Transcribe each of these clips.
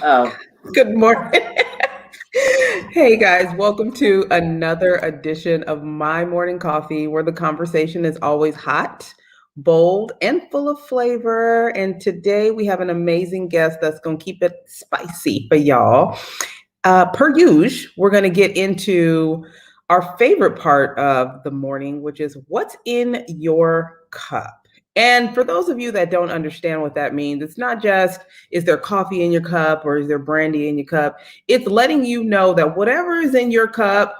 Oh, Good morning. Hey guys, welcome to another edition of My Morning Coffee, where the conversation is always hot, bold, and full of flavor. And today we have an amazing guest that's going to keep it spicy for y'all. Per usual, we're going to get into our favorite part of the morning, which is what's in your cup. And for those of you that don't understand what that means, it's not just is there coffee in your cup or is there brandy in your cup? It's letting you know that whatever is in your cup,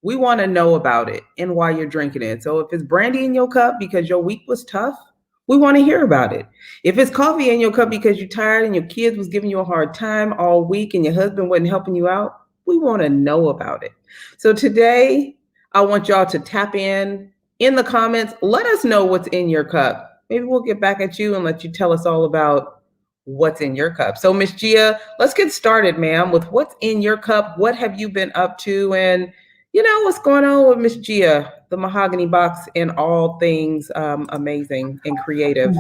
we want to know about it and why you're drinking it. So if it's brandy in your cup because your week was tough, we want to hear about it. If it's coffee in your cup because you're tired and your kids was giving you a hard time all week and your husband wasn't helping you out, we want to know about it. So today, I want y'all to tap in the comments. Let us know what's in your cup. Maybe we'll get back at you and let you tell us all about what's in your cup. So Miss Gia, let's get started, ma'am, with what's in your cup. What have you been up to? And what's going on with Miss Gia, the mahogany box, and all things amazing and creative.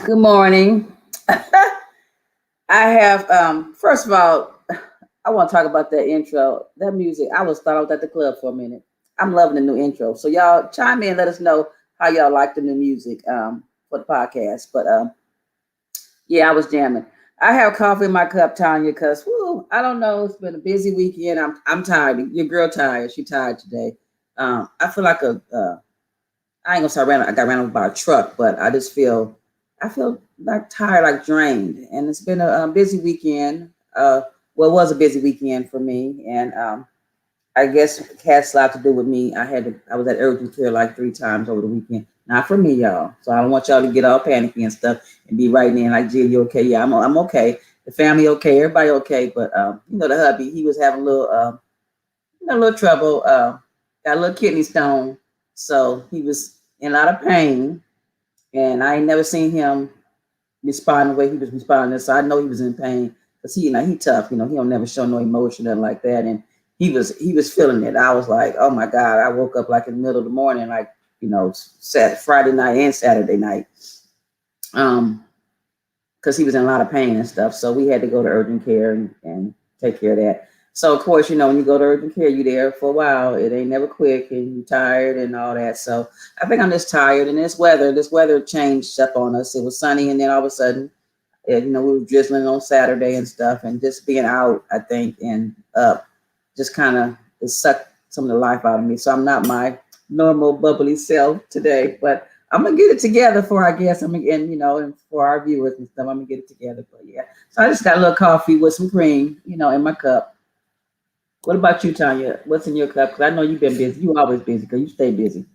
good morning. I have first of all, I want to talk about that intro. That music, I was at the club for a minute. I'm loving the new intro. So y'all chime in, let us know how y'all like the new music for the podcast. But yeah, I was jamming. I have coffee in my cup, Tonya, because I don't know. It's been a busy weekend. I'm tired. Your girl tired. She tired today. I feel like I ain't gonna say I got ran over by a truck, but I feel like tired, like drained, and it's been a busy weekend. Well, it was a busy weekend for me, and I guess it has a lot to do with me. I was at urgent care like 3 times over the weekend. Not for me, y'all. So I don't want y'all to get all panicky and stuff and be writing in like, "Jill, you okay?" Yeah, I'm okay. The family okay, everybody okay, but the hubby, he was having a little trouble. Got a little kidney stone, so he was in a lot of pain, and I ain't never seen him respond the way he was responding. So I know he was in pain because he tough. He don't never show no emotion nothing like that, and he was feeling it. I was like, oh my God! I woke up like in the middle of the morning, like Friday night and Saturday night, because he was in a lot of pain and stuff. So we had to go to urgent care and take care of that. So of course, when you go to urgent care, you're there for a while. It ain't never quick, and you're tired and all that. So I think I'm just tired. And this weather changed up on us. It was sunny, and then all of a sudden, we were drizzling on Saturday and stuff, and just being out, I think, and up, just kind of it sucked some of the life out of me. So I'm not my normal bubbly self today, but I'm gonna get it together and for our viewers and stuff, I'm gonna get it together. But yeah, so I just got a little coffee with some cream, in my cup. What about you, Tonya? What's in your cup? Because I know you've been busy. You always busy because you stay busy.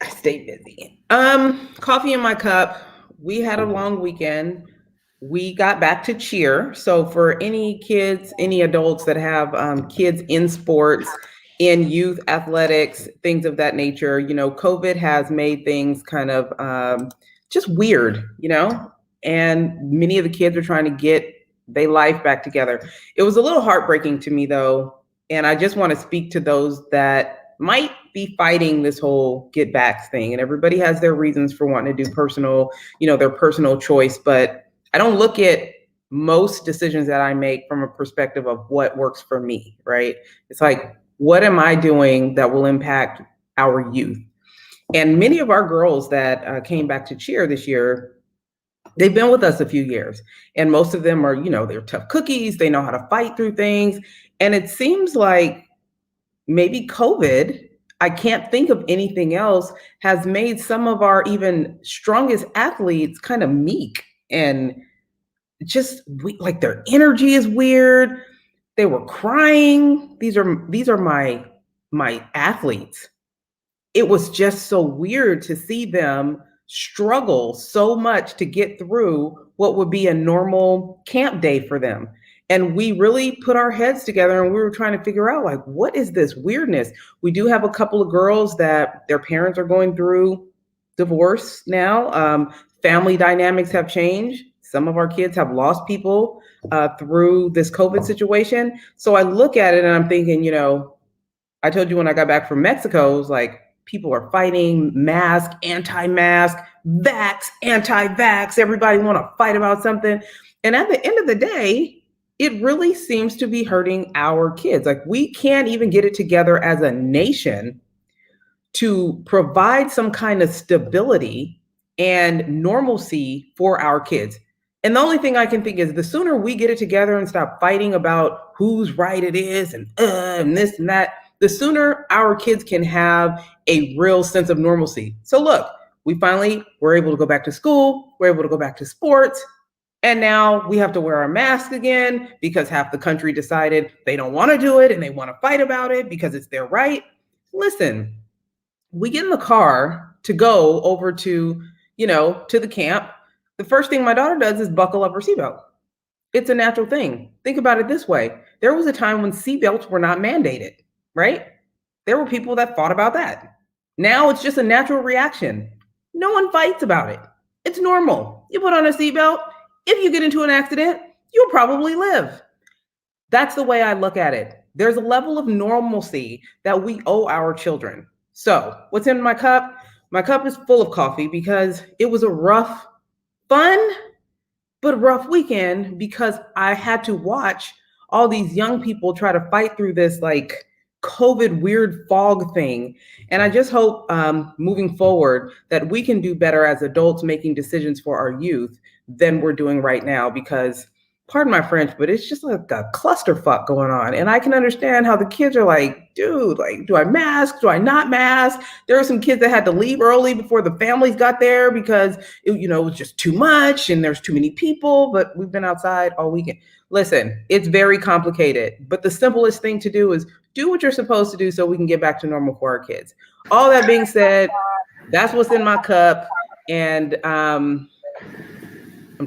I stay busy. Coffee in my cup. We had a long weekend. We got back to cheer. So for any kids, any adults that have kids in sports, in youth athletics, things of that nature, COVID has made things kind of just weird, and many of the kids are trying to get their life back together. It was a little heartbreaking to me though, and I just want to speak to those that might be fighting this whole get backs thing. And everybody has their reasons for wanting to do their personal choice. But I don't look at most decisions that I make from a perspective of what works for me, right? It's like, what am I doing that will impact our youth? And many of our girls that came back to cheer this year, they've been with us a few years. And most of them are, they're tough cookies. They know how to fight through things. And it seems like maybe COVID, I can't think of anything else, has made some of our even strongest athletes kind of meek and just like their energy is weird. They were crying. These are my athletes. It was just so weird to see them struggle so much to get through what would be a normal camp day for them. And we really put our heads together and we were trying to figure out, like, what is this weirdness? We do have a couple of girls that their parents are going through divorce now. Family dynamics have changed. Some of our kids have lost people through this COVID situation. So I look at it and I'm thinking, I told you when I got back from Mexico, it was like people are fighting, mask, anti-mask, vax, anti-vax, everybody want to fight about something. And at the end of the day, it really seems to be hurting our kids. Like, we can't even get it together as a nation to provide some kind of stability and normalcy for our kids. And the only thing I can think is, the sooner we get it together and stop fighting about whose right it is and this and that, the sooner our kids can have a real sense of normalcy. So look, we finally were able to go back to school, we're able to go back to sports, and now we have to wear our mask again because half the country decided they don't want to do it and they want to fight about it because it's their right. Listen, we get in the car to go over to, to the camp. The first thing my daughter does is buckle up her seatbelt. It's a natural thing. Think about it this way. There was a time when seatbelts were not mandated, right? There were people that fought about that. Now it's just a natural reaction. No one fights about it. It's normal. You put on a seatbelt. If you get into an accident, you'll probably live. That's the way I look at it. There's a level of normalcy that we owe our children. So what's in my cup? My cup is full of coffee because it was a rough, fun, but rough weekend, because I had to watch all these young people try to fight through this like COVID weird fog thing. And I just hope moving forward that we can do better as adults making decisions for our youth than we're doing right now, because pardon my French, but it's just like a clusterfuck going on. And I can understand how the kids are like, dude, like, do I mask? Do I not mask? There are some kids that had to leave early before the families got there because it was just too much and there's too many people, but we've been outside all weekend. Listen, it's very complicated, but the simplest thing to do is do what you're supposed to do so we can get back to normal for our kids. All that being said, that's what's in my cup. And I'm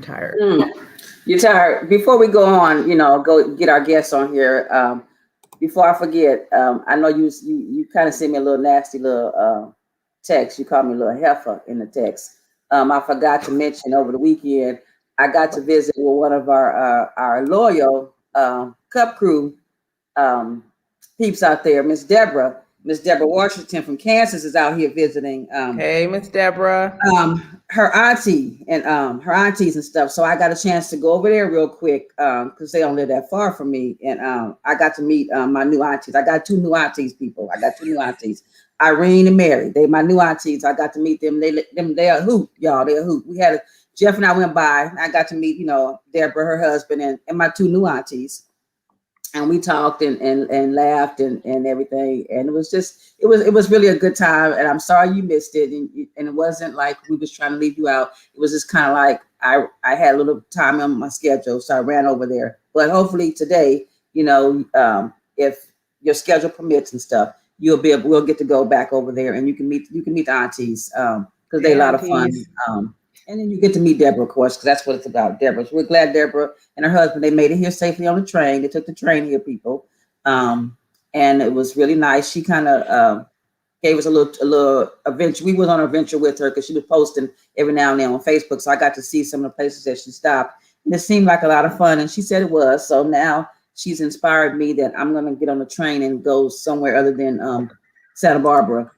tired. You're tired. Before we go on, go get our guests on here. Before I forget, I know you kind of sent me a little nasty little text. You called me a little heifer in the text. I forgot to mention over the weekend, I got to visit with one of our loyal Cup Crew peeps out there, Miss Deborah. Miss Deborah Washington from Kansas is out here visiting. Hey, Miss Deborah. Her auntie and her aunties and stuff. So I got a chance to go over there real quick because they don't live that far from me. And I got to meet my new aunties. I got two new aunties, people. I got two new aunties, Irene and Mary. They my new aunties. I got to meet them. They are hoot, y'all. They are hoot. Jeff and I went by. I got to meet, Deborah, her husband, and my two new aunties. And we talked and laughed and everything. And it was really a good time. And I'm sorry you missed it. And it wasn't like we was trying to leave you out. It was just kind of like I had a little time on my schedule, so I ran over there. But hopefully today, if your schedule permits and stuff, we'll get to go back over there and you can meet the aunties because they're a lot of fun. And then you get to meet Deborah, of course, because that's what it's about. Deborah. So we're glad Deborah and her husband, they made it here safely on the train. They took the train here, people. And it was really nice. She kind of gave us a little adventure. We was on an adventure with her because she was posting every now and then on Facebook. So I got to see some of the places that she stopped. And it seemed like a lot of fun. And she said it was. So now she's inspired me that I'm going to get on the train and go somewhere other than Santa Barbara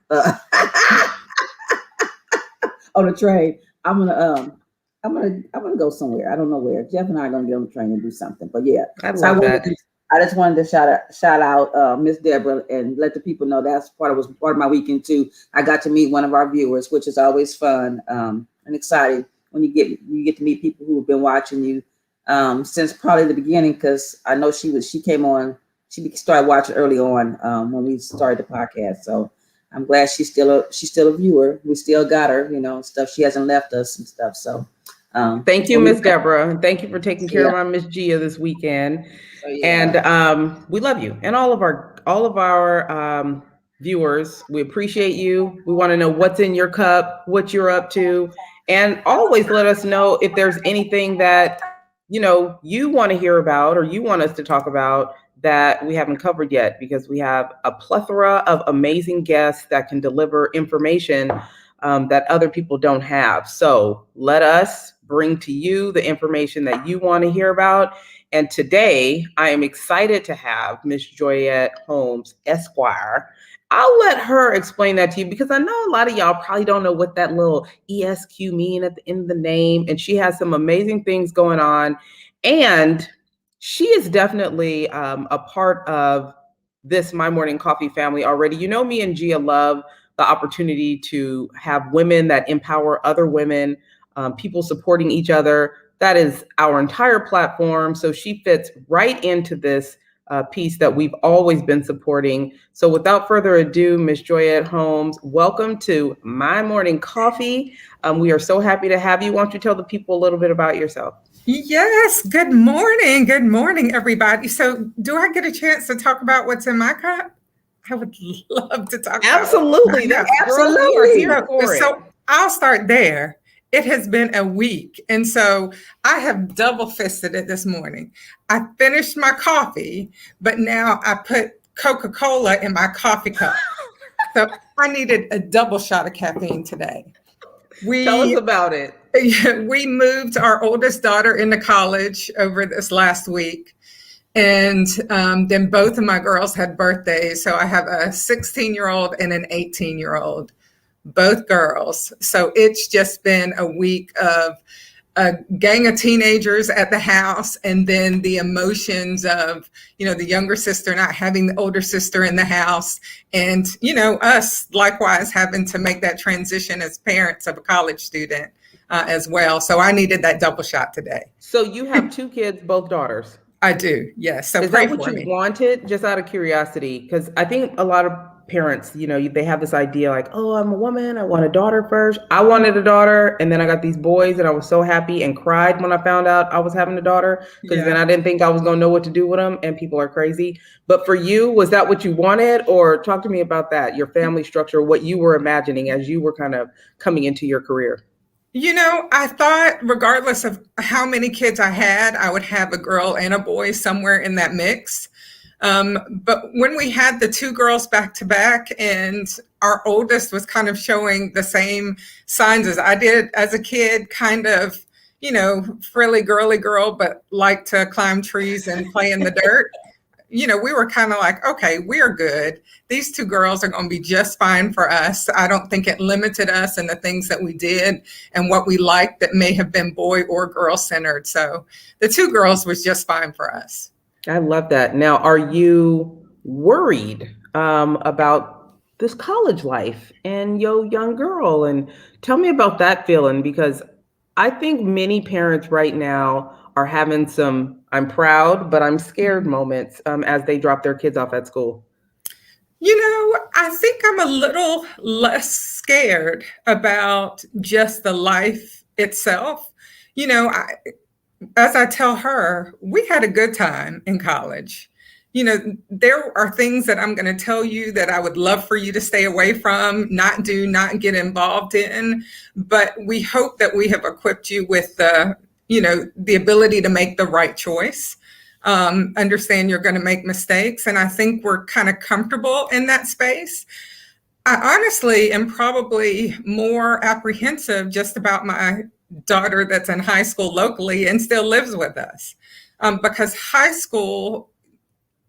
on the train. I'm gonna go somewhere. I don't know where. Jeff and I are gonna get on the train and do something. But yeah, I just wanted to shout out Miss Deborah and let the people know that's part of my weekend too. I got to meet one of our viewers, which is always fun and exciting when you get to meet people who have been watching you since probably the beginning. Because I know she came on. She started watching early on when we started the podcast. So I'm glad she's still a viewer. We still got her, stuff. She hasn't left us and stuff. So thank you, Miss Deborah. And thank you for taking care of my Miss Gia this weekend. So, and we love you and all of our viewers. We appreciate you. We want to know what's in your cup, what you're up to, and always let us know if there's anything that you want to hear about or you want us to talk about that we haven't covered yet, because we have a plethora of amazing guests that can deliver information that other people don't have. So let us bring to you the information that you want to hear about. And today I am excited to have Miss Joyette Holmes, Esquire, I'll let her explain that to you because I know a lot of y'all probably don't know what that little ESQ mean at the end of the name. And she has some amazing things going on. And she is definitely a part of this My Morning Coffee family already. You know, me and Gia love the opportunity to have women that empower other women, people supporting each other. That is our entire platform. So she fits right into this piece that we've always been supporting. So without further ado, Miss Joyette Holmes, welcome to My Morning Coffee. We are so happy to have you. Why don't you tell the people a little bit about yourself? Yes, good morning. Good morning, everybody. So do I get a chance to talk about what's in my cup? I would love to talk Absolutely. about That's absolutely. So I'll start there. It has been a week. And so I have double fisted it this morning. I finished my coffee, but now I put Coca-Cola in my coffee cup. So I needed a double shot of caffeine today. Tell us about it. We moved our oldest daughter into college over this last week. And then both of my girls had birthdays. So I have a 16-year-old and an 18-year-old, both girls. So it's just been a week of a gang of teenagers at the house, and then the emotions of, the younger sister not having the older sister in the house, and, us likewise having to make that transition as parents of a college student as well. So I needed that double shot today. So you have two kids, both daughters. I do, yes. So is that what you wanted? Just out of curiosity, because I think a lot of parents, they have this idea like, oh, I'm a woman, I want a daughter first. I wanted a daughter, and then I got these boys, and I was so happy and cried when I found out I was having a daughter, because then I didn't think I was going to know what to do with them, and people are crazy. But for you, was that what you wanted? Or talk to me about that, your family structure, what you were imagining as you were kind of coming into your career. I thought regardless of how many kids I had, I would have a girl and a boy somewhere in that mix. But when we had the two girls back to back, and our oldest was kind of showing the same signs as I did as a kid, kind of, frilly girly girl, but liked to climb trees and play in the dirt. We were kind of like, okay, we're good. These two girls are going to be just fine for us. I don't think it limited us in the things that we did and what we liked that may have been boy or girl centered. So the two girls was just fine for us. I love that. Now, are you worried about this college life and your young girl? And tell me about that feeling, because I think many parents right now are having some I'm proud, but I'm scared moments as they drop their kids off at school. I think I'm a little less scared about just the life itself. As I tell her, we had a good time in college. There are things that I'm going to tell you that I would love for you to stay away from, not do, not get involved in. But we hope that we have equipped you with the ability to make the right choice. Understand you're going to make mistakes. And I think we're kind of comfortable in that space. I honestly am probably more apprehensive just about my daughter that's in high school locally and still lives with us, because high school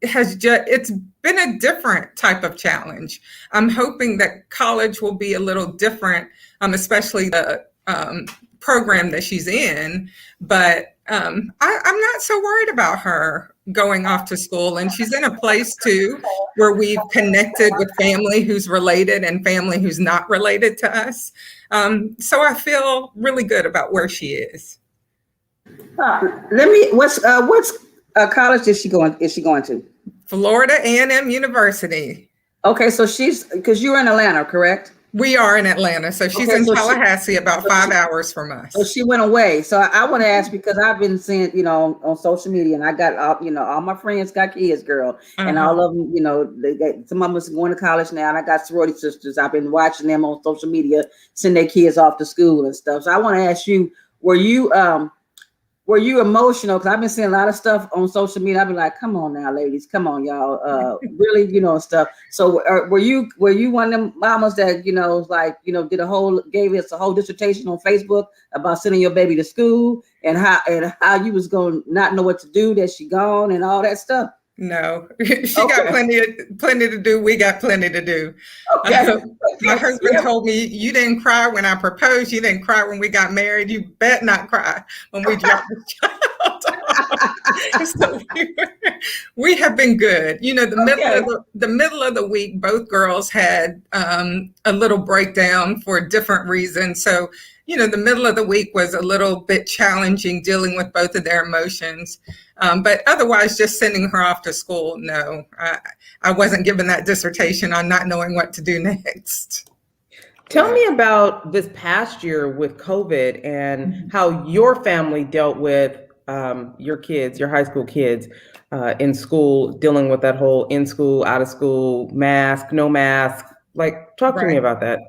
it's been a different type of challenge. I'm hoping that college will be a little different, especially the program that she's in. But I'm not so worried about her going off to school. And she's in a place too where we've connected with family who's related and family who's not related to us. So I feel really good about where she is. What's college is she going to? Florida A&M University. Okay, so because you're in Atlanta, correct? We are in Atlanta, so she's in Tallahassee, about 5 hours from us. So she went away. So I want to ask, because I've been seeing, on social media, and I got, all my friends got kids, girl, and all of them, some of them is going to college now, and I got sorority sisters. I've been watching them on social media send their kids off to school and stuff. So I want to ask you, were you emotional? Because I've been seeing a lot of stuff on social media. I've been like, come on now, ladies, come on, y'all, really, stuff. So were you one of them mamas that, gave us a whole dissertation on Facebook about sending your baby to school and how you was going to not know what to do, that she gone and all that stuff? No, she got Okay. plenty to do. We got plenty to do. Okay. My Okay. husband Yeah. told me, you didn't cry when I proposed. You didn't cry when we got married. You bet not cry when we dropped the child off. So we have been good. You know, Okay. the middle of the week, both girls had a little breakdown for different reasons. So, you know, the middle of the week was a little bit challenging dealing with both of their emotions. But otherwise, just sending her off to school, no, I wasn't given that dissertation on not knowing what to do next. Tell me about this past year with COVID and how your family dealt with your kids, your high school kids in school, dealing with that whole in school, out of school, mask, no mask. Like, talk to me Right. about that.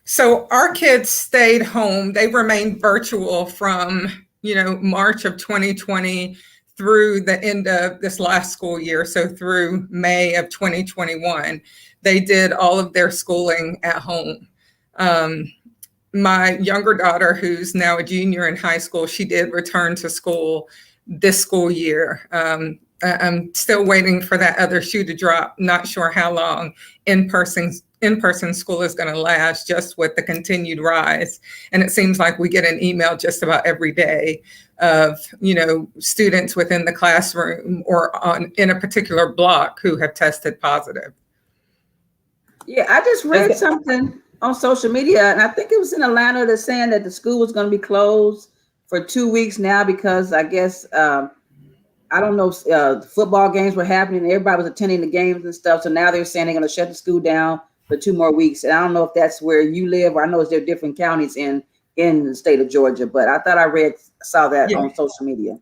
So our kids stayed home. They remained virtual from, you know, March of 2020 through the end of this last school year. So through May of 2021, they did all of their schooling at home. My younger daughter, who's now a junior in high school, she did return to school this school year. I'm still waiting for that other shoe to drop. Not sure how long in-person school is going to last, just with the continued rise. And it seems like we get an email just about every day of, you know, students within the classroom or in a particular block who have tested positive. Yeah, I just read something on social media, and I think it was in Atlanta, that's saying that the school was going to be closed for 2 weeks now because I guess I don't know, football games were happening. Everybody was attending the games and stuff. So now they're saying they're going to shut the school down for 2 more weeks. And I don't know if that's where you live, or I know there are different counties in the state of Georgia, but I thought I saw that on social media.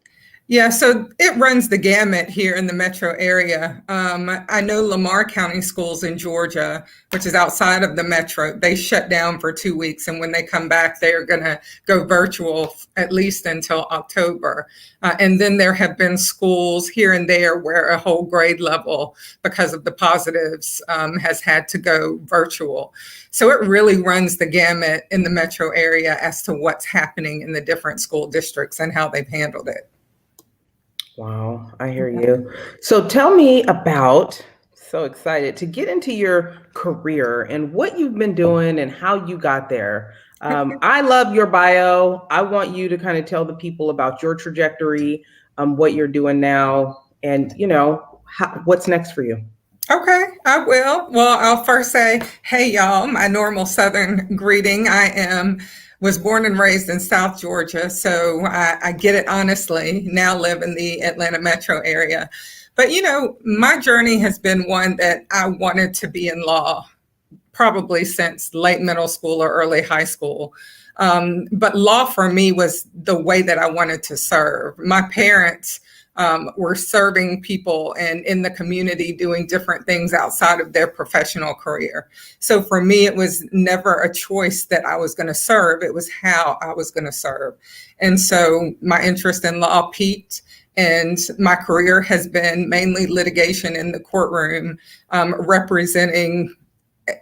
Yeah, so it runs the gamut here in the metro area. I know Lamar County schools in Georgia, which is outside of the metro, they shut down for 2 weeks. And when they come back, they're going to go virtual at least until October. And then there have been schools here and there where a whole grade level, because of the positives, has had to go virtual. So it really runs the gamut in the metro area as to what's happening in the different school districts and how they've handled it. Wow, I hear you. So tell me about, so excited to get into your career and what you've been doing and how you got there. I love your bio. I want you to kind of tell the people about your trajectory, what you're doing now, and, you know, what's next for you. Okay, I will. Well, I'll first say, hey, y'all, my normal Southern greeting. Was born and raised in South Georgia, so I get it honestly. Now live in the Atlanta metro area. But, you know, my journey has been one that I wanted to be in law probably since late middle school or early high school. But law for me was the way that I wanted to serve. My parents were serving people and in the community doing different things outside of their professional career. So for me, it was never a choice that I was going to serve. It was how I was going to serve. And so my interest in law peaked, and my career has been mainly litigation in the courtroom, representing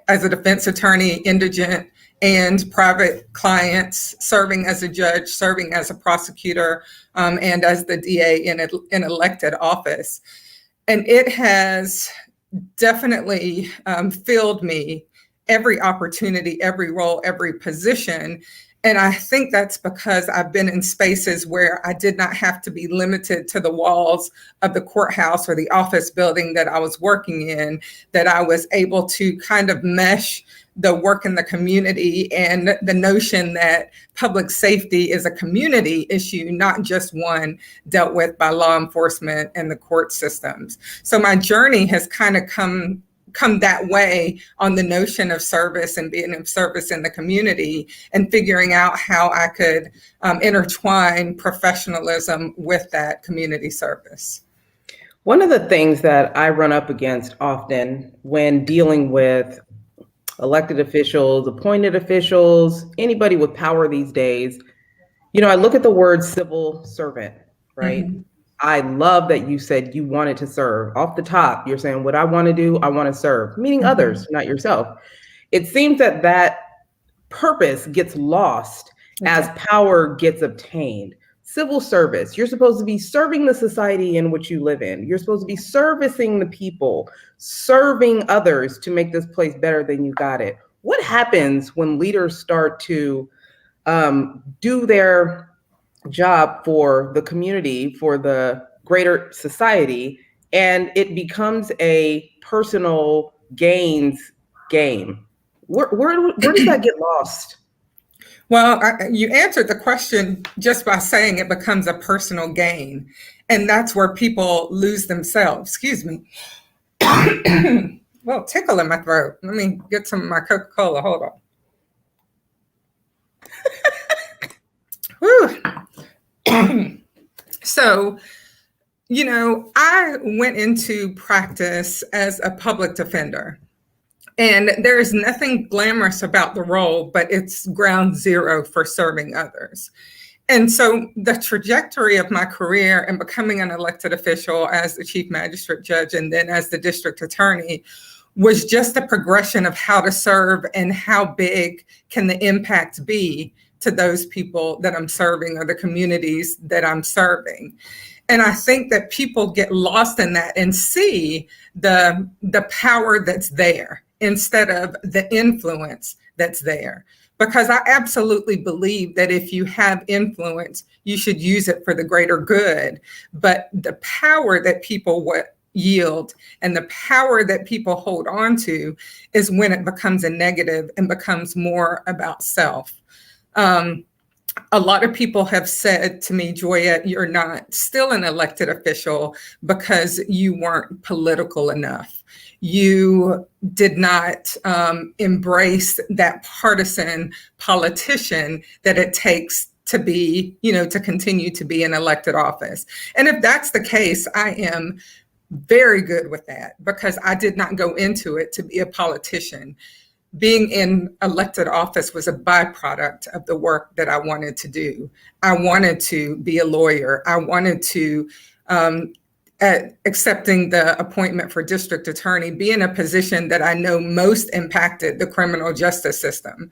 as a defense attorney, indigent and private clients, serving as a judge, serving as a prosecutor, and as the DA in elected office. And it has definitely filled me every opportunity, every role, every position. And I think that's because I've been in spaces where I did not have to be limited to the walls of the courthouse or the office building that I was working in, that I was able to kind of mesh the work in the community and the notion that public safety is a community issue, not just one dealt with by law enforcement and the court systems. So my journey has kind of come that way on the notion of service and being of service in the community, and figuring out how I could intertwine professionalism with that community service. One of the things that I run up against often when dealing with elected officials, appointed officials, anybody with power these days, you know, I look at the word civil servant, right? Mm-hmm. I love that you said you wanted to serve. Off the top, you're saying, what I want to do, I want to serve, meaning mm-hmm. others, not yourself. It seems that purpose gets lost as power gets obtained. civil service. You're supposed to be serving the society in which you live in. You're supposed to be servicing the people, serving others to make this place better than you got it. What happens when leaders start to do their job for the community, for the greater society, and it becomes a personal gains game? Where does that get lost? Well, you answered the question just by saying it becomes a personal gain. And that's where people lose themselves. Excuse me. Well, tickle in my throat. Let me get some of my Coca-Cola. Hold on. So, I went into practice as a public defender. And there is nothing glamorous about the role, but it's ground zero for serving others. And so the trajectory of my career and becoming an elected official as the chief magistrate judge and then as the district attorney was just a progression of how to serve and how big can the impact be to those people that I'm serving or the communities that I'm serving. And I think that people get lost in that and see the power that's there instead of the influence that's there. Because I absolutely believe that if you have influence, you should use it for the greater good. But the power that people yield and the power that people hold on to is when it becomes a negative and becomes more about self. A lot of people have said to me, Joyette, you're not still an elected official because you weren't political enough. You did not embrace that partisan politician that it takes to be, to continue to be in elected office. And if that's the case, I am very good with that because I did not go into it to be a politician. Being in elected office was a byproduct of the work that I wanted to do. I wanted to be a lawyer. I wanted to, accepting the appointment for district attorney, be in a position that I know most impacted the criminal justice system.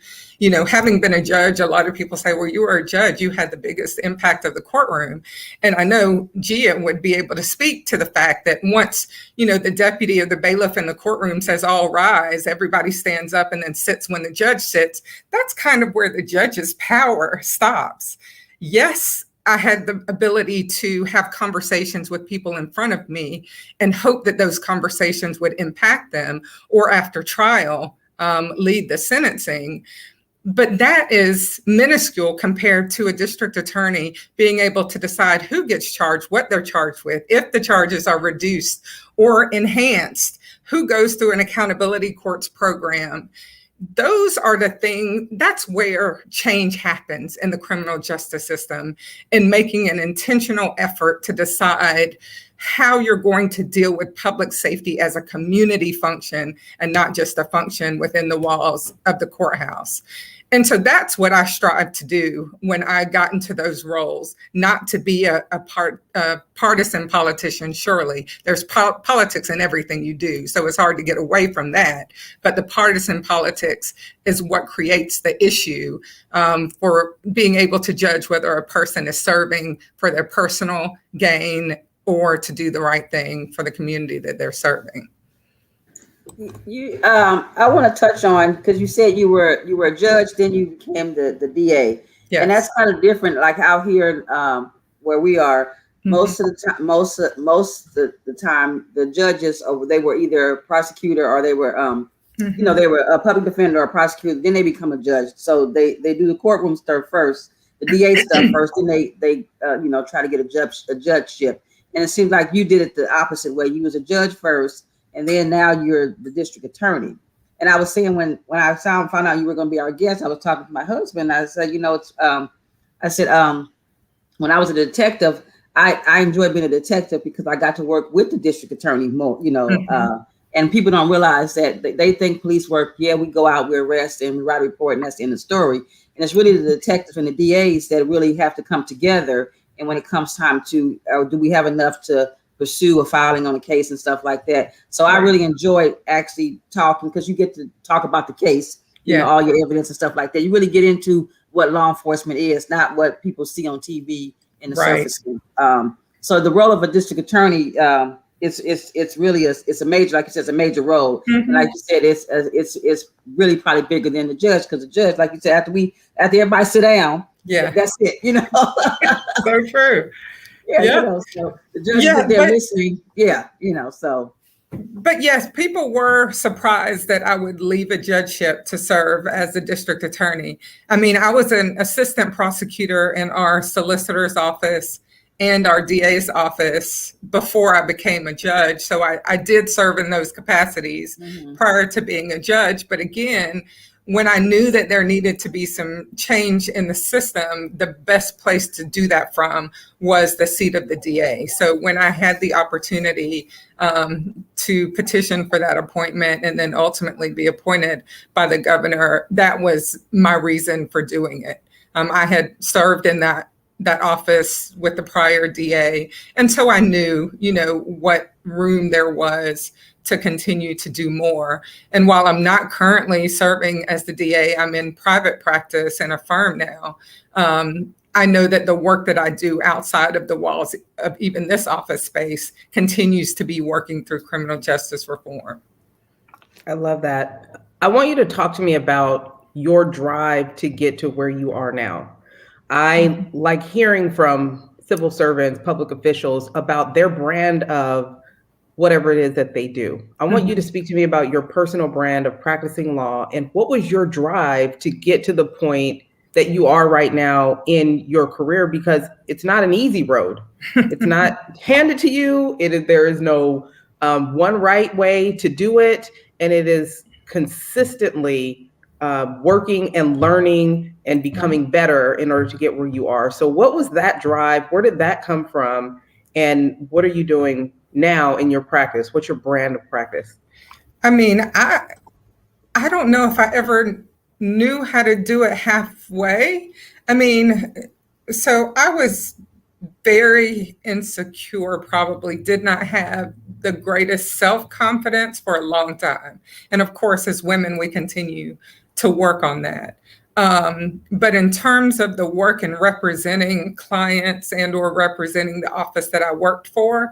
Having been a judge, a lot of people say, well, you were a judge, you had the biggest impact of the courtroom. And I know Gia would be able to speak to the fact that once, the deputy or the bailiff in the courtroom says, all rise, everybody stands up and then sits when the judge sits. That's kind of where the judge's power stops. Yes, I had the ability to have conversations with people in front of me and hope that those conversations would impact them or after trial, lead the sentencing. But that is minuscule compared to a district attorney being able to decide who gets charged, what they're charged with, if the charges are reduced or enhanced, who goes through an accountability courts program. Those are the things, that's where change happens in the criminal justice system, in making an intentional effort to decide how you're going to deal with public safety as a community function and not just a function within the walls of the courthouse. And so that's what I strive to do when I got into those roles, not to be a partisan politician. Surely there's politics in everything you do, so it's hard to get away from that. But the partisan politics is what creates the issue for being able to judge whether a person is serving for their personal gain or to do the right thing for the community that they're serving. I want to touch on, because you said you were a judge, then you became the DA. Yes. And that's kind of different. Like out here where we are, most of the time, the judges, they were either a prosecutor or they were they were a public defender or a prosecutor. Then they become a judge. So they do the courtroom stuff first, the DA stuff first. Then they try to get a judgeship. And it seems like you did it the opposite way. You was a judge first, and then now you're the district attorney. And I was saying when I found out you were going to be our guest, I was talking to my husband. I said, when I was a detective, I enjoyed being a detective because I got to work with the district attorney more, and people don't realize that they think police work. Yeah, we go out, we arrest, and we write a report, and that's the end of the story. And it's really the detectives and the DAs that really have to come together. And when it comes time to, do we have enough to pursue a filing on a case and stuff like that? So I really enjoyed actually talking, because you get to talk about the case, all your evidence and stuff like that. You really get into what law enforcement is, not what people see on TV in the Right. surfacing. So the role of a district attorney, it's really it's a major, like you said, it's a major role. And Mhm. like you said, it's really probably bigger than the judge, because the judge, like you said, after everybody sit down, Yeah, that's it, so true. Yeah, Yeah. so the judge is Yeah, just there but listening. Yeah, so. But yes, people were surprised that I would leave a judgeship to serve as a district attorney. I mean, I was an assistant prosecutor in our solicitor's office and our DA's office before I became a judge. So I did serve in those capacities prior to being a judge. But again, when I knew that there needed to be some change in the system, the best place to do that from was the seat of the DA. So when I had the opportunity to petition for that appointment and then ultimately be appointed by the governor, that was my reason for doing it. I had served in that office with the prior DA, and so I knew, what room there was to continue to do more. And while I'm not currently serving as the DA, I'm in private practice in a firm now. I know that the work that I do outside of the walls of even this office space continues to be working through criminal justice reform. I love that. I want you to talk to me about your drive to get to where you are now. I like hearing from civil servants, public officials about their brand of whatever it is that they do. I want you to speak to me about your personal brand of practicing law and what was your drive to get to the point that you are right now in your career, because it's not an easy road. It's not handed to you. There is no one right way to do it. And it is consistently working and learning and becoming better in order to get where you are. So what was that drive? Where did that come from? And what are you doing now in your practice? What's your brand of practice? I mean, I don't know if I ever knew how to do it halfway. I mean, so I was very insecure, probably did not have the greatest self-confidence for a long time. And of course, as women, we continue to work on that. But in terms of the work in representing clients and or representing the office that I worked for,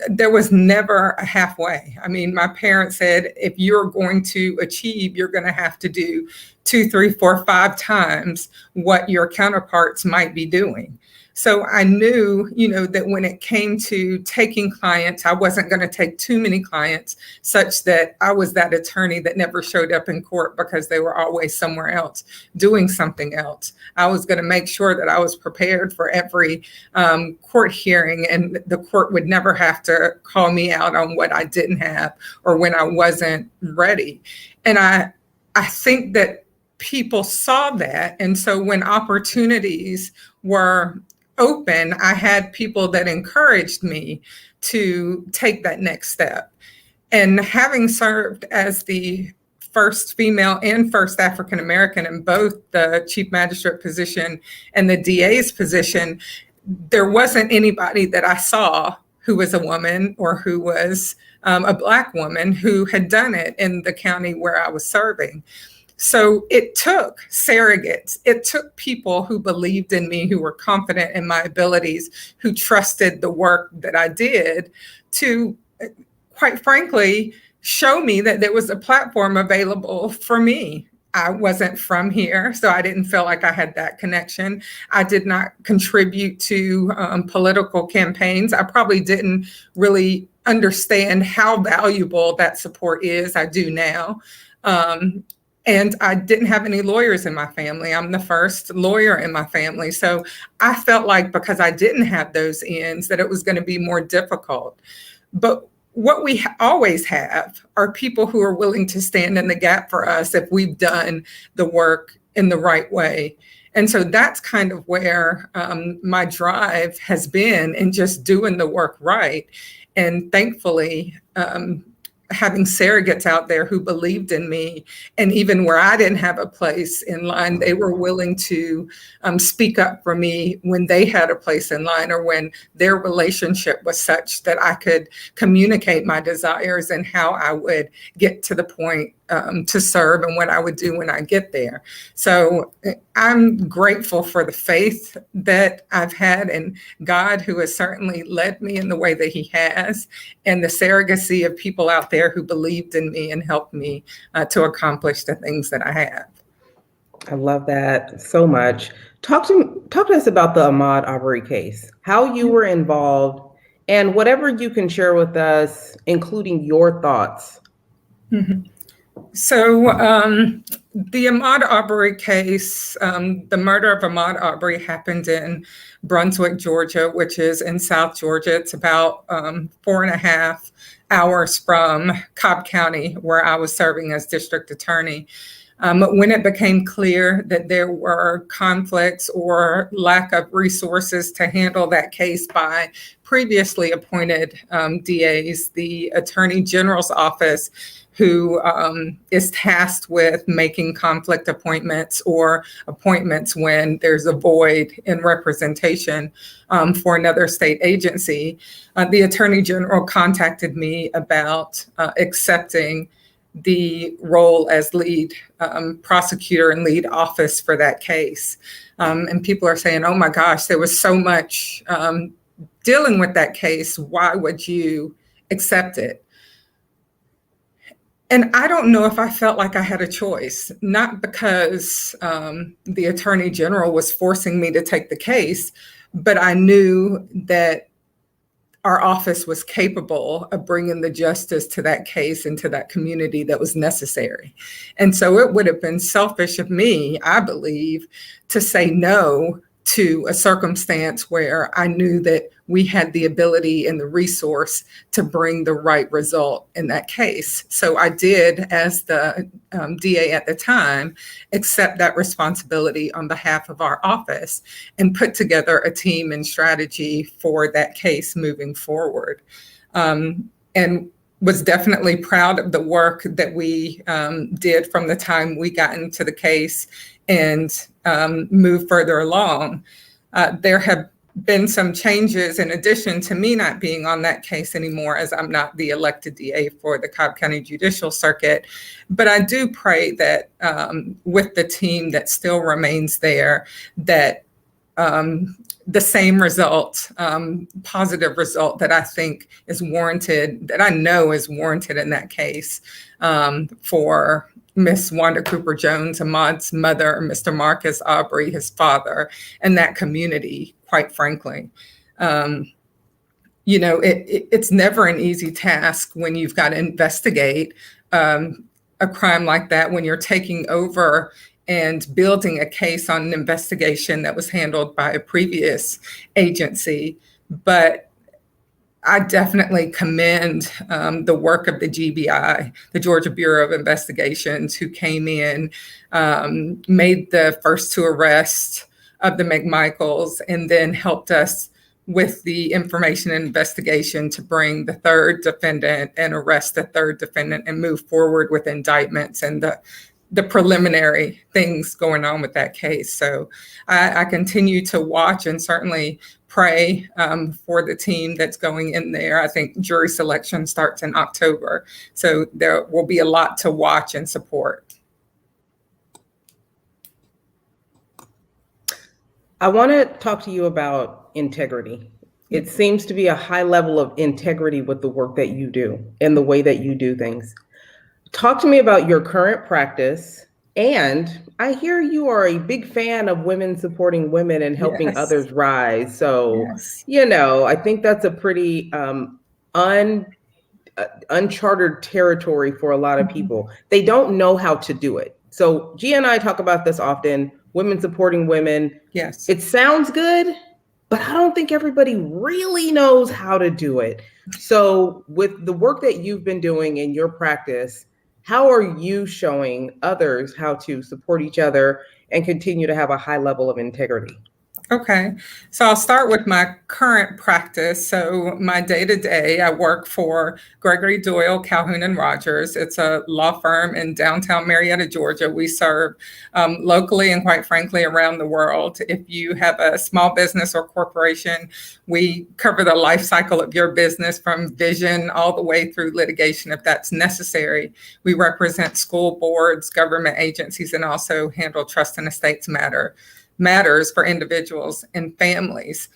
there was never a halfway. I mean, my parents said, if you're going to achieve, you're going to have to do 2, 3, 4, 5 times what your counterparts might be doing. So I knew, that when it came to taking clients, I wasn't going to take too many clients such that I was that attorney that never showed up in court because they were always somewhere else doing something else. I was going to make sure that I was prepared for every court hearing, and the court would never have to call me out on what I didn't have or when I wasn't ready. And I think that people saw that. And so when opportunities were open, I had people that encouraged me to take that next step. And having served as the first female and first African American in both the chief magistrate position and the DA's position, there wasn't anybody that I saw who was a woman or who was a Black woman who had done it in the county where I was serving. So it took surrogates. It took people who believed in me, who were confident in my abilities, who trusted the work that I did to, quite frankly, show me that there was a platform available for me. I wasn't from here, so I didn't feel like I had that connection. I did not contribute to political campaigns. I probably didn't really understand how valuable that support is. I do now. And I didn't have any lawyers in my family. I'm the first lawyer in my family. So I felt like because I didn't have those ends, that it was going to be more difficult. But what we always have are people who are willing to stand in the gap for us if we've done the work in the right way. And so that's kind of where my drive has been, in just doing the work right. And thankfully, having surrogates out there who believed in me, and even where I didn't have a place in line, they were willing to speak up for me when they had a place in line, or when their relationship was such that I could communicate my desires and how I would get to the point to serve and what I would do when I get there. So I'm grateful for the faith that I've had in God, who has certainly led me in the way that he has, and the surrogacy of people out there who believed in me and helped me to accomplish the things that I have. I love that so much. Talk to us about the Ahmad Aubrey case, how you were involved, and whatever you can share with us, including your thoughts. Mm-hmm. So the Ahmad Aubrey case, the murder of Ahmad Aubrey happened in Brunswick, Georgia, which is in South Georgia. It's about 4.5 hours from Cobb County, where I was serving as district attorney. When it became clear that there were conflicts or lack of resources to handle that case by previously appointed DAs, the Attorney General's office, who is tasked with making conflict appointments or appointments when there's a void in representation for another state agency, the Attorney General contacted me about accepting the role as lead prosecutor and lead office for that case. And people are saying, oh my gosh, there was so much dealing with that case. Why would you accept it? And I don't know if I felt like I had a choice, not because the Attorney General was forcing me to take the case, but I knew that our office was capable of bringing the justice to that case and to that community that was necessary. And so it would have been selfish of me, I believe, to say no to a circumstance where I knew that we had the ability and the resource to bring the right result in that case. So I did, as the DA at the time, accept that responsibility on behalf of our office and put together a team and strategy for that case moving forward. And was definitely proud of the work that we did from the time we got into the case and moved further along. There have been some changes in addition to me not being on that case anymore, as I'm not the elected DA for the Cobb County Judicial Circuit. But I do pray that with the team that still remains there, that the same result, positive result that I think is warranted, that I know is warranted in that case for Miss Wanda Cooper Jones, Ahmad's mother, Mr. Marcus Aubrey, his father, and that community, quite frankly. You know, it's never an easy task when you've got to investigate a crime like that, when you're taking over and building a case on an investigation that was handled by a previous agency. But I definitely commend the work of the GBI, the Georgia Bureau of Investigations, who came in, made the first 2 arrests of the McMichaels, and then helped us with the information and investigation to bring the 3rd defendant and arrest the 3rd defendant and move forward with indictments and the preliminary things going on with that case. So I continue to watch and certainly pray for the team that's going in there. I think jury selection starts in October. So there will be a lot to watch and support. I want to talk to you about integrity. It seems to be a high level of integrity with the work that you do and the way that you do things. Talk to me about your current practice. And I hear you are a big fan of women supporting women and helping Yes. others rise. So, Yes. you know, I think that's a pretty uncharted territory for a lot of people. They don't know how to do it. So Gia and I talk about this often, women supporting women. Yes. It sounds good, but I don't think everybody really knows how to do it. So with the work that you've been doing in your practice, how are you showing others how to support each other and continue to have a high level of integrity? Okay, so I'll start with my current practice. So my day-to-day, I work for Gregory Doyle, Calhoun and Rogers. It's a law firm in downtown Marietta, Georgia. We serve locally and quite frankly around the world. If you have a small business or corporation, we cover the life cycle of your business from vision all the way through litigation if that's necessary. We represent school boards, government agencies, and also handle trust and estates matters for individuals and families.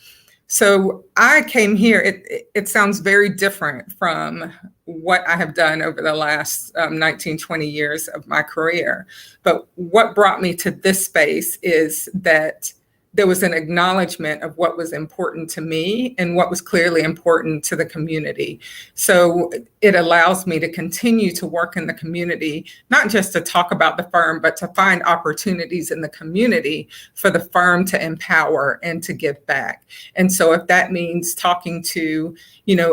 So I came here, it sounds very different from what I have done over the last 19, 20 years of my career. But what brought me to this space is that there was an acknowledgement of what was important to me and what was clearly important to the community. So it allows me to continue to work in the community, not just to talk about the firm, but to find opportunities in the community for the firm to empower and to give back. And so if that means talking to,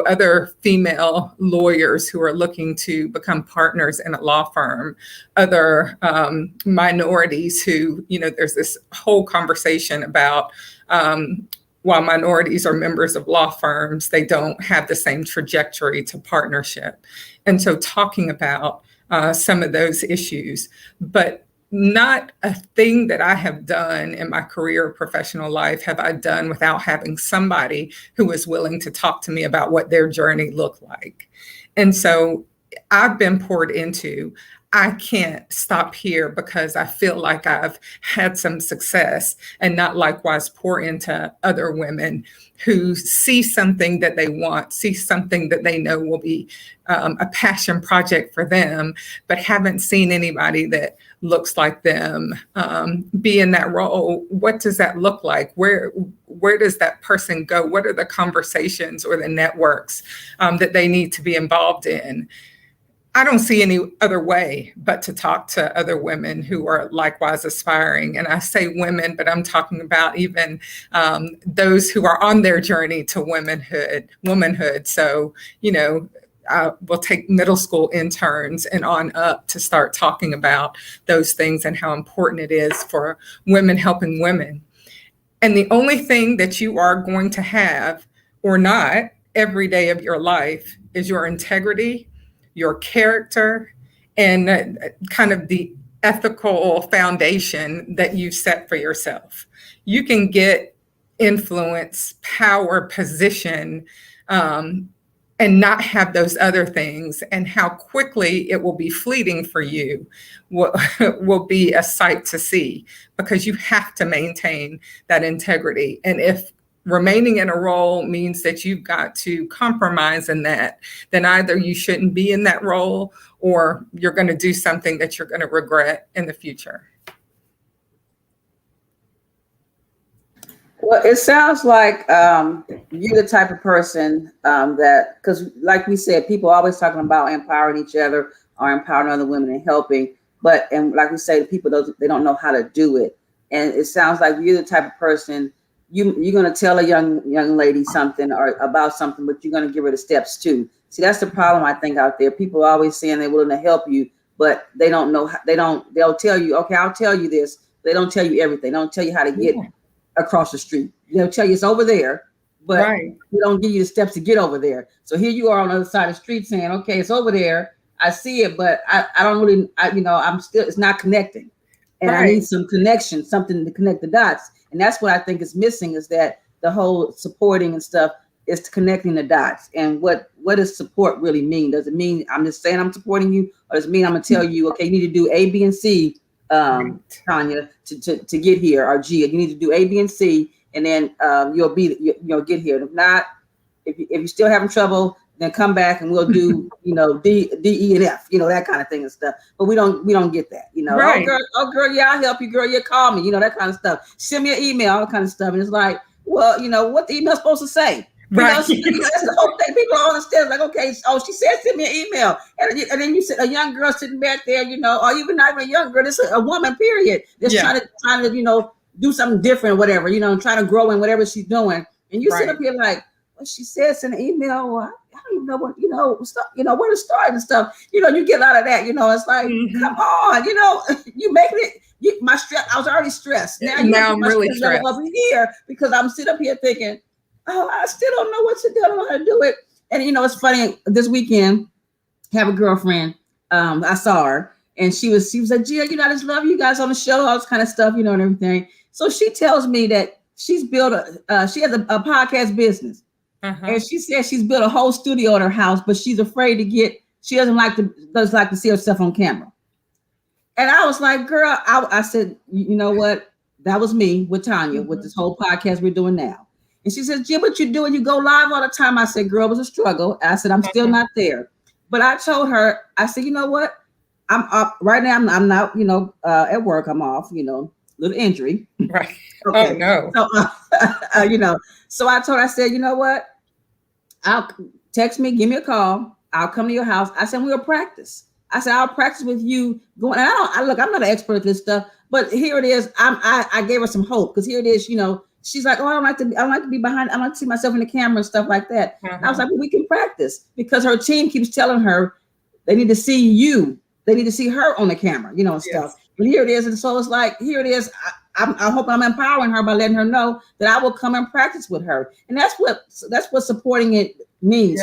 other female lawyers who are looking to become partners in a law firm, other minorities who, there's this whole conversation about while minorities are members of law firms, they don't have the same trajectory to partnership. And so talking about some of those issues, but not a thing that I have done in my career or professional life have I done without having somebody who was willing to talk to me about what their journey looked like. And so I've been poured into. I can't stop here because I feel like I've had some success and not likewise pour into other women who see something that they want, see something that they know will be a passion project for them, but haven't seen anybody that looks like them be in that role. What does that look like? Where does that person go? What are the conversations or the networks that they need to be involved in? I don't see any other way but to talk to other women who are likewise aspiring. And I say women, but I'm talking about even those who are on their journey to womanhood. So, we'll take middle school interns and on up to start talking about those things and how important it is for women helping women. And the only thing that you are going to have or not every day of your life is your integrity, your character, and kind of the ethical foundation that you set for yourself. You can get influence, power, position, and not have those other things, and how quickly it will be fleeting for you will be a sight to see, because you have to maintain that integrity. And if remaining in a role means that you've got to compromise in that, then either you shouldn't be in that role or you're going to do something that you're going to regret in the future. Well, it sounds like you're the type of person that, because like we said, people are always talking about empowering each other or empowering other women and helping. And like we say, the people, they don't know how to do it. And it sounds like you're the type of person, you're going to tell a young lady something or about something, but you're going to give her the steps too. See, that's the problem I think out there. People are always saying they're willing to help you, but they don't know. They'll tell you, okay, I'll tell you this. They don't tell you everything. They don't tell you how to get across the street. They'll tell you it's over there, but they don't give you the steps to get over there. So here you are on the other side of the street saying, okay, it's over there. I see it, but I don't really, I'm still, it's not connecting. And I need some connection, something to connect the dots. And that's what I think is missing, is that the whole supporting and stuff is connecting the dots. And what does support really mean? Does it mean I'm just saying I'm supporting you, or does it mean I'm gonna tell you, okay, you need to do A, B, and C, Tonya, to get here, or G, you need to do A, B, and C, and then you'll get here. And if not, if you're still having trouble, then come back and we'll do, D, E, and F, that kind of thing and stuff. But we don't get that, Oh girl, yeah, I'll help you, girl. Yeah, call me, that kind of stuff. Send me an email, all that kind of stuff. And it's like, well, what the email's supposed to say? That's the whole thing. People don't understand. Like, okay, she said send me an email, and then you sit a young girl sitting back there, or even not even a young girl, this is a woman, period. Just trying to do something different, or whatever, trying to grow in whatever she's doing. And you sit up here like, what she says in the email. Well, I don't even know what, where to start and stuff. You get out of that, it's like, come on, you making it, my stress, I was already stressed. Now I'm really stressed over here because I'm sitting up here thinking, oh, I still don't know what to do. I don't know how to do it. And, it's funny, this weekend, I have a girlfriend, I saw her, and she was like, Gia, I just love you guys on the show, all this kind of stuff, and everything. So she tells me that she's built she has a podcast business. And she said she's built a whole studio in her house, but she's afraid she doesn't like to see herself on camera. And I was like, girl, I said, you know what? That was me with Tonya with this whole podcast we're doing now. And she says, Jim, what you doing? You go live all the time. I said, girl, it was a struggle. I said, I'm still not there. But I told her, I said, you know what? I'm up right now. I'm not, at work. I'm off, little injury. Right. Okay. Oh, no. So, so I told her, I said, you know what? I'll text me, give me a call. I'll come to your house. I said, we'll practice. I said, I'll practice with you going. And look, I'm not an expert at this stuff, but here it is. I gave her some hope because here it is, she's like, oh, I don't like to be behind. I don't like to see myself in the camera and stuff like that. And I was like, well, we can practice because her team keeps telling her they need to see you. They need to see her on the camera, and stuff. And here it is. And so it's like, here it is. I hope I'm empowering her by letting her know that I will come and practice with her. And that's what supporting it means,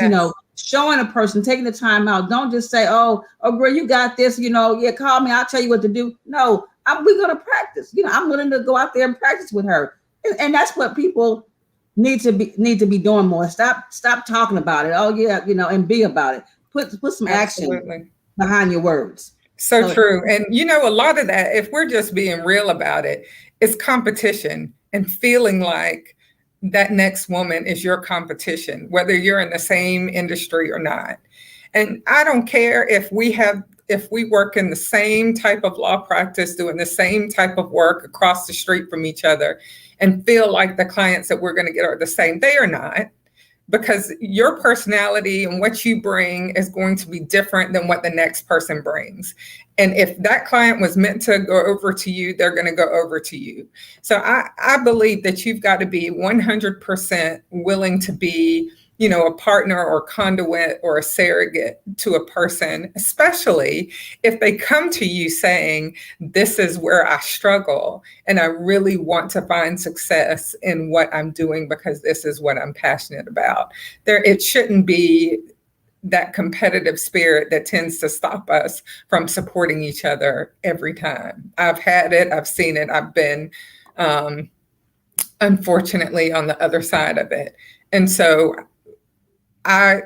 showing a person, taking the time out. Don't just say, oh, girl, you got this, call me. I'll tell you what to do. No, we're going to practice. I'm willing to go out there and practice with her. And that's what people need to be doing more. Stop talking about it. Oh yeah. And be about it. Put some action behind your words. So true. And a lot of that, if we're just being real about it, it's competition and feeling like that next woman is your competition, whether you're in the same industry or not. And I don't care if we work in the same type of law practice, doing the same type of work across the street from each other and feel like the clients that we're going to get are the same. They are not. Because your personality and what you bring is going to be different than what the next person brings. And if that client was meant to go over to you, they're going to go over to you. So I believe that you've got to be 100% willing to be, a partner or conduit or a surrogate to a person, especially if they come to you saying, this is where I struggle and I really want to find success in what I'm doing because this is what I'm passionate about. It shouldn't be that competitive spirit that tends to stop us from supporting each other every time. I've had it, I've seen it, I've been unfortunately on the other side of it. And so I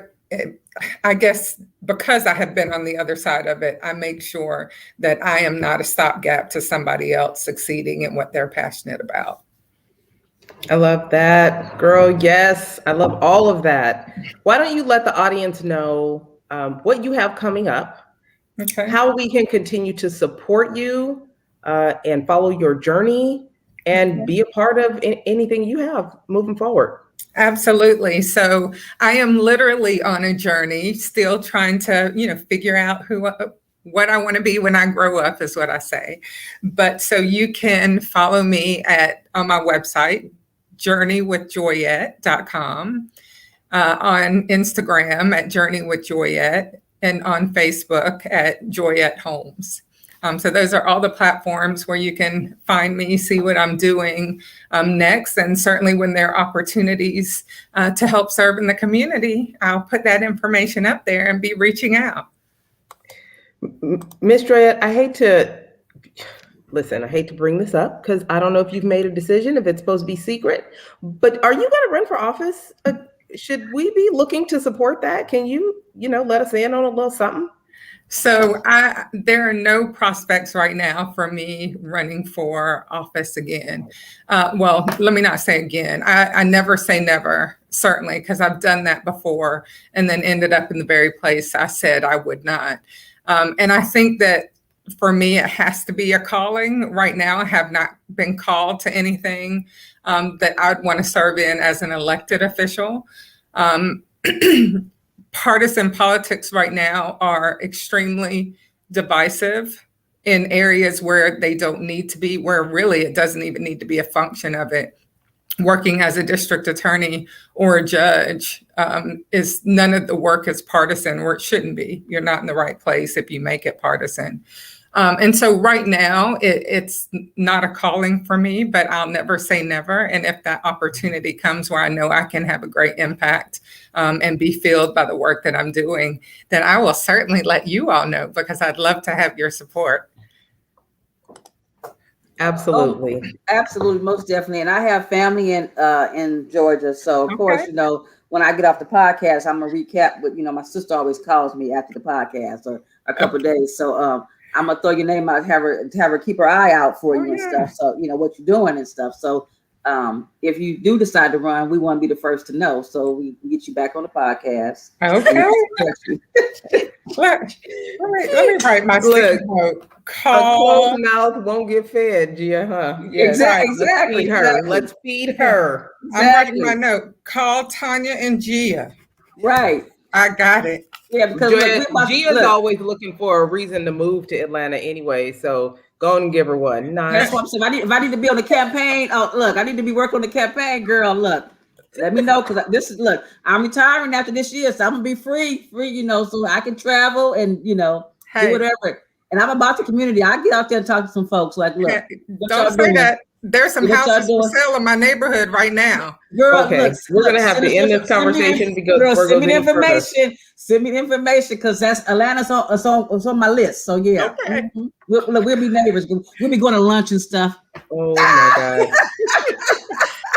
guess because I have been on the other side of it, I make sure that I am not a stopgap to somebody else succeeding in what they're passionate about. I love that, girl. Yes, I love all of that. Why don't you let the audience know what you have coming up, how we can continue to support you and follow your journey and be a part of anything you have moving forward. Absolutely. So I am literally on a journey, still trying to, figure out what I want to be when I grow up is what I say. But so you can follow me on my website, journeywithjoyette.com, on Instagram at journeywithjoyette, and on Facebook at Joyette Holmes. So those are all the platforms where you can find me, see what I'm doing next. And certainly when there are opportunities to help serve in the community, I'll put that information up there and be reaching out. Ms. Joyette, I hate to bring this up because I don't know if you've made a decision, if it's supposed to be secret, but are you going to run for office? Should we be looking to support that? Can you, let us in on a little something? So there are no prospects right now for me running for office again. Well, let me not say again. I never say never, certainly, because I've done that before and then ended up in the very place I said I would not. And I think that for me, it has to be a calling. Right now, I have not been called to anything that I'd want to serve in as an elected official. Partisan politics right now are extremely divisive in areas where they don't need to be, where really it doesn't even need to be a function of it. working as a district attorney or a judge, is none of the work is partisan, or it shouldn't be. You're not in the right place if you make it partisan. And so right now it's not a calling for me, but I'll never say never. And if that opportunity comes where I know I can have a great impact and be filled by the work that I'm doing, then I will certainly let you all know, because I'd love to have your support. Absolutely. Oh, absolutely, most definitely. And I have family in Georgia, so of course, you know, when I get off the podcast, I'm gonna recap. But you know, my sister always calls me after the podcast or a couple of days, so I'm gonna throw your name out, have her keep her eye out for you and stuff. So you know what you're doing and stuff. So if you do decide to run, we want to be the first to know, so we can get you back on the podcast. Okay. Let me write my sticky note. Call. A closed mouth won't get fed, Gia, huh? Yeah, exactly. Let's feed her. Exactly. I'm writing my note. Call Tonya and Gia. Right. I got it. Yeah, because Gia's always looking for a reason to move to Atlanta anyway, so go and give her one. Nice. That's what I'm saying. If I need to be on the campaign, I need to be working on the campaign, girl. Look, let me know, because I'm retiring after this year, so I'm gonna be free, you know, so I can travel and do whatever. And I'm about the community. I get out there and talk to some folks. Like, look, don't say that. There's some houses for sale in my neighborhood right now. Girl, okay, we're gonna have to end this conversation because we're send me the information. Send me the information, because that's Atlanta's on my list. So yeah, okay. We'll be neighbors. We'll be going to lunch and stuff. Oh my God.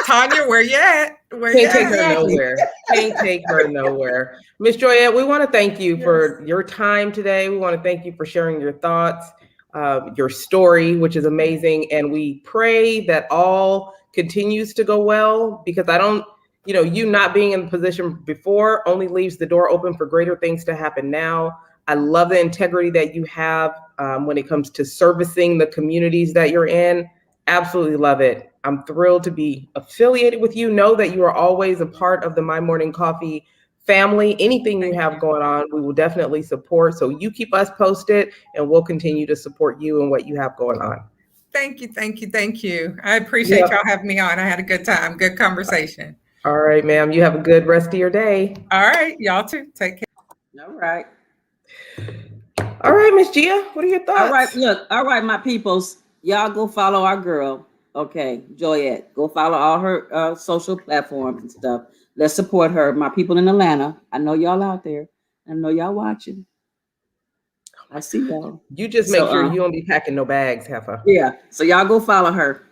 Tonya, where you at? Can't take her nowhere. Can't take her nowhere. Miss Joyette, we want to thank you for your time today. We want to thank you for sharing your thoughts, your story, which is amazing. And we pray that all continues to go well, because you not being in the position before only leaves the door open for greater things to happen now. I love the integrity that you have when it comes to servicing the communities that you're in. Absolutely love it. I'm thrilled to be affiliated with you. Know that you are always a part of the My Morning Coffee family. Anything you have going on, we will definitely support. So you keep us posted, and we'll continue to support you and what you have going on. Thank you. I appreciate y'all having me on. I had a good time. Good conversation. All right, ma'am. You have a good rest of your day. All right. Y'all too. Take care. All right, Miss Gia, what are your thoughts? All right, my peoples. Y'all go follow our girl. Okay, Joyette. Go follow all her social platforms and stuff. Let's support her. My people in Atlanta. I know y'all out there. I know y'all watching. I see y'all. You just make sure you don't be packing no bags, Heifer. Yeah. So y'all go follow her.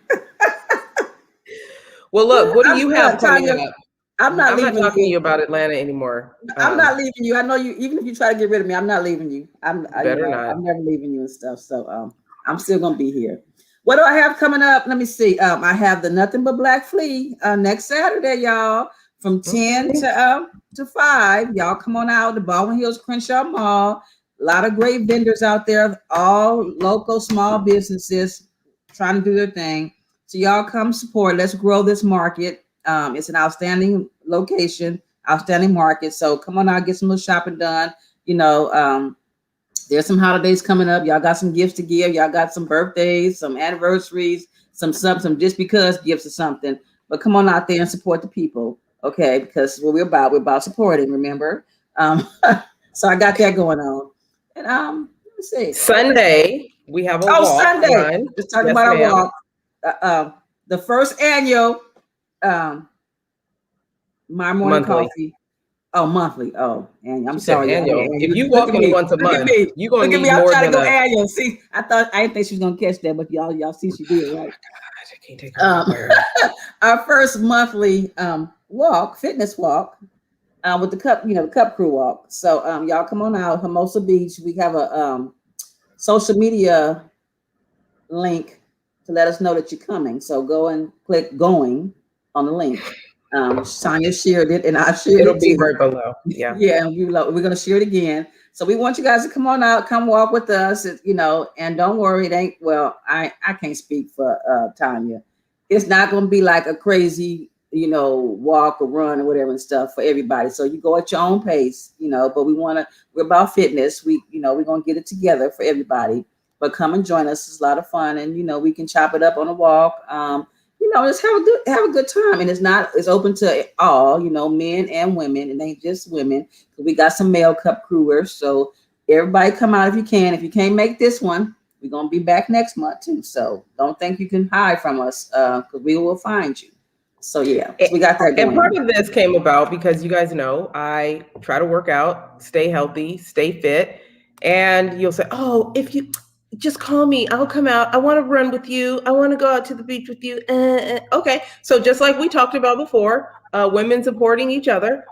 Well, look, what do you have coming up? I'm not talking to you about Atlanta anymore. I'm not leaving you. I know you. Even if you try to get rid of me, I'm not leaving you. I'm never leaving you and stuff. So I'm still gonna be here. What do I have coming up? Let me see. I have the Nothing But Black Flea next Saturday, y'all, from 10 to 5. Y'all come on out to Baldwin Hills Crenshaw Mall. A lot of great vendors out there, all local small businesses trying to do their thing. So y'all come support. Let's grow this market. It's an outstanding location, outstanding market. So come on out, get some little shopping done. There's some holidays coming up. Y'all got some gifts to give. Y'all got some birthdays, some anniversaries, some just because gifts or something. But come on out there and support the people, okay? Because what we're about supporting, remember? So I got that going on. And let me see. Sunday, we have a walk. Sunday. Run. Just talking about our walk. The first annual My Morning Coffee. Oh, monthly. Oh, and I'm sorry. Annual. If you walk in once a month, you're gonna need more I'm trying than to go annual. See, I didn't think she was gonna catch that, but y'all see she did, right? I can't take her our first monthly fitness walk, with the Cup Crew walk. So y'all come on out, Hermosa Beach. We have a social media link to let us know that you're coming. So go and click going on the link. Sonya shared it, and I shared it. It'll be right below. Yeah. Yeah, and we're gonna share it again. So we want you guys to come on out, come walk with us, and don't worry, it ain't I can't speak for Tonya. It's not gonna be like a crazy, walk or run or whatever and stuff for everybody. So you go at your own pace, but we're about fitness. We're gonna get it together for everybody. But come and join us. It's a lot of fun, and we can chop it up on a walk. Just have a good time. And it's open to all, men and women, and ain't just women. We got some male cup crewers. So everybody come out if you can. If you can't make this one, we're gonna be back next month too. So don't think you can hide from us, because we will find you. So yeah, so we got that going. And part of this came about because you guys know I try to work out, stay healthy, stay fit. And you'll say, oh, if you just call me, I'll come out. I want to run with you. I want to go out to the beach with you. Okay. So just like we talked about before, women supporting each other,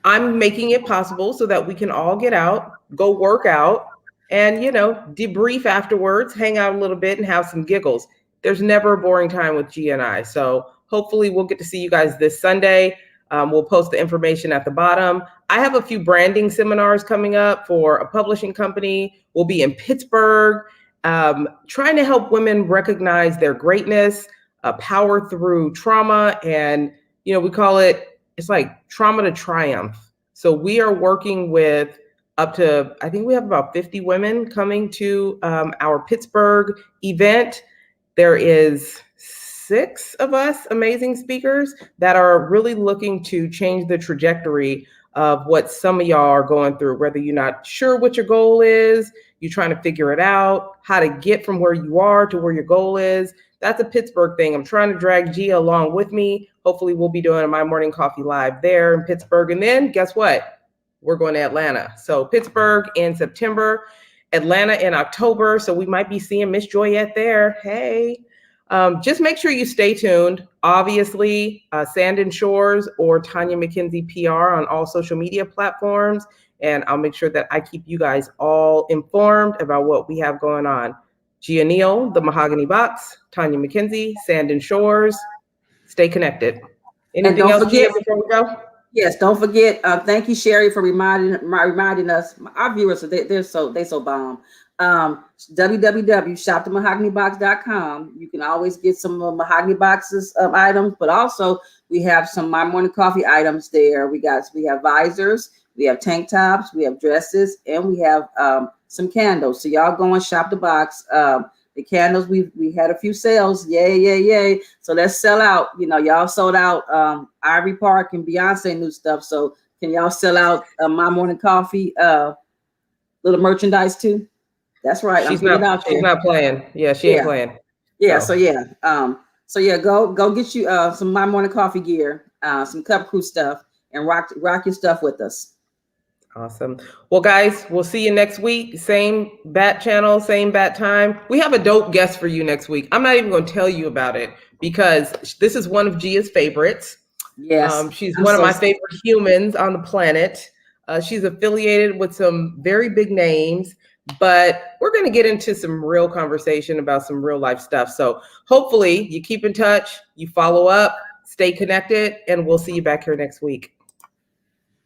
I'm making it possible so that we can all get out, go work out, and, debrief afterwards, hang out a little bit and have some giggles. There's never a boring time with G and I. So hopefully we'll get to see you guys this Sunday. We'll post the information at the bottom. I have a few branding seminars coming up for a publishing company. We'll be in Pittsburgh, trying to help women recognize their greatness, power through trauma. And, we call it's like trauma to triumph. So we are working with up to, I think we have about 50 women coming to our Pittsburgh event. There is 6 of us amazing speakers that are really looking to change the trajectory of what some of y'all are going through, whether you're not sure what your goal is, you're trying to figure it out, how to get from where you are to where your goal is. That's a Pittsburgh thing. I'm trying to drag Gia along with me. Hopefully we'll be doing My Morning Coffee Live there in Pittsburgh. And then guess what? We're going to Atlanta. So Pittsburgh in September, Atlanta in October. So we might be seeing Miss Joyette there. Hey. Just make sure you stay tuned. Obviously, Sand and Shores or Tonya McKenzie PR on all social media platforms. And I'll make sure that I keep you guys all informed about what we have going on. Gia Neal, The Mahogany Box, Tonya McKenzie, Sand and Shores. Stay connected. Anything else, Gia, before we go? Yes, don't forget. Thank you, Sherry, for reminding us. Our viewers, they're so bomb. www.shopthemahoganybox.com. You can always get some Mahogany Boxes items, but also we have some My Morning Coffee items there. We have visors, we have tank tops, we have dresses, and we have some candles. So y'all go and shop the box. The candles, we had a few sales. Yay. So let's sell out. Y'all sold out Ivy Park and Beyonce new stuff. So can y'all sell out My Morning Coffee little merchandise too? That's right. She's not playing. Yeah, she ain't playing. Yeah. So go get you some My Morning Coffee gear, some Cup Crew stuff, and rock your stuff with us. Awesome. Well, guys, we'll see you next week. Same bat channel, same bat time. We have a dope guest for you next week. I'm not even going to tell you about it because this is one of Gia's favorites. Yes. She's one of my favorite humans on the planet. She's affiliated with some very big names, but we're going to get into some real conversation about some real life stuff. So hopefully you keep in touch, you follow up, stay connected, and we'll see you back here next week.